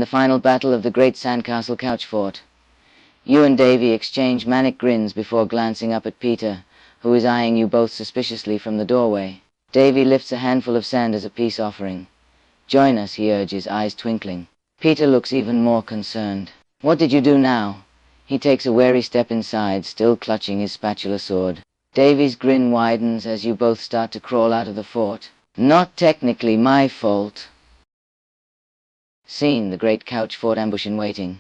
in the final battle of the great Sandcastle Couch Fort. You and Davy exchange manic grins before glancing up at Peter, who is eyeing you both suspiciously from the doorway. Davy lifts a handful of sand as a peace offering. "Join us," he urges, eyes twinkling. Peter looks even more concerned. "What did you do now?" He takes a wary step inside, still clutching his spatula sword. Davy's grin widens as you both start to crawl out of the fort. "Not technically my fault." Scene: the great couch fort ambush in waiting.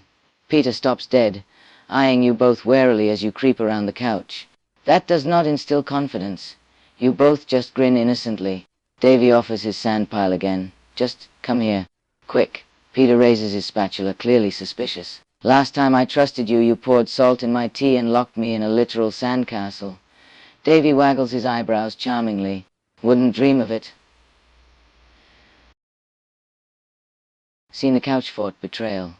Peter stops dead, eyeing you both warily as you creep around the couch. That does not instill confidence. You both just grin innocently. Davy offers his sand pile again. "Just come here. Quick." Peter raises his spatula, clearly suspicious. "Last time I trusted you, you poured salt in my tea and locked me in a literal sandcastle." Davy waggles his eyebrows charmingly. "Wouldn't dream of it." Scene: the couch fort betrayal.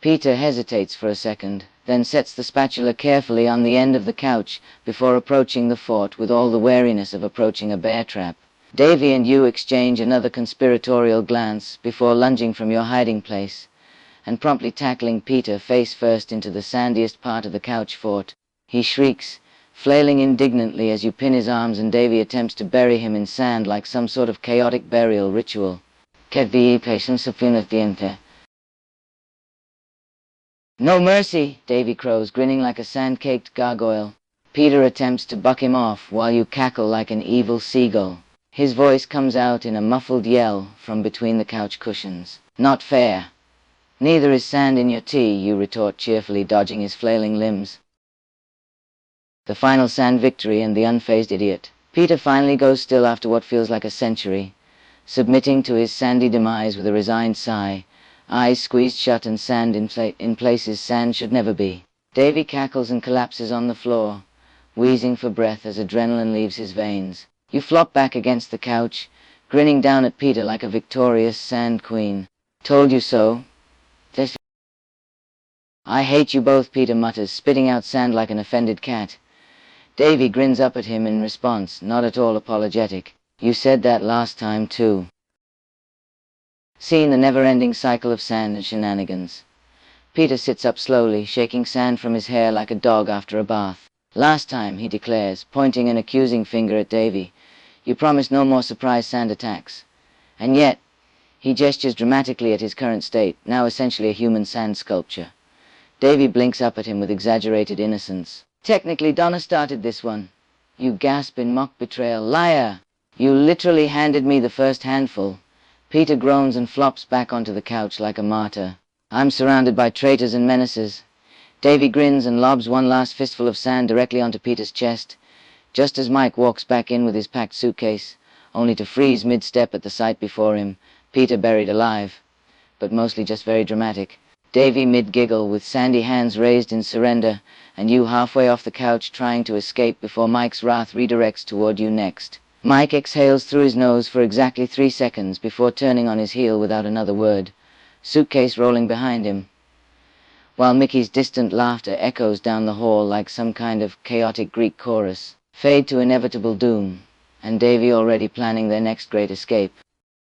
Peter hesitates for a second, then sets the spatula carefully on the end of the couch before approaching the fort with all the wariness of approaching a bear trap. Davy and you exchange another conspiratorial glance before lunging from your hiding place and promptly tackling Peter face first into the sandiest part of the couch fort. He shrieks, flailing indignantly as you pin his arms, and Davy attempts to bury him in sand like some sort of chaotic burial ritual. "Que vi patience suffiniente." "No mercy!" Davy crows, grinning like a sand-caked gargoyle. Peter attempts to buck him off while you cackle like an evil seagull. His voice comes out in a muffled yell from between the couch cushions. "Not fair." "Neither is sand in your tea," you retort cheerfully, dodging his flailing limbs. The final sand victory and the unfazed idiot. Peter finally goes still after what feels like a century, submitting to his sandy demise with a resigned sigh, eyes squeezed shut and sand in places sand should never be. Davy cackles and collapses on the floor, wheezing for breath as adrenaline leaves his veins. You flop back against the couch, grinning down at Peter like a victorious sand queen. "Told you so." "I hate you both," Peter mutters, spitting out sand like an offended cat. Davy grins up at him in response, not at all apologetic. "You said that last time, too." Scene: the never-ending cycle of sand and shenanigans. Peter sits up slowly, shaking sand from his hair like a dog after a bath. "Last time," he declares, pointing an accusing finger at Davy, "you promised no more surprise sand attacks. And yet," he gestures dramatically at his current state, now essentially a human sand sculpture. Davy blinks up at him with exaggerated innocence. "Technically, Donna started this one." You gasp in mock betrayal. "Liar! You literally handed me the first handful." Peter groans and flops back onto the couch like a martyr. "I'm surrounded by traitors and menaces." Davy grins and lobs one last fistful of sand directly onto Peter's chest, just as Mike walks back in with his packed suitcase, only to freeze mid-step at the sight before him, Peter buried alive, but mostly just very dramatic. Davy mid-giggle with sandy hands raised in surrender, and you halfway off the couch trying to escape before Mike's wrath redirects toward you next. Mike exhales through his nose for exactly 3 seconds before turning on his heel without another word, suitcase rolling behind him, while Mickey's distant laughter echoes down the hall like some kind of chaotic Greek chorus. Fade to inevitable doom, and Davy already planning their next great escape.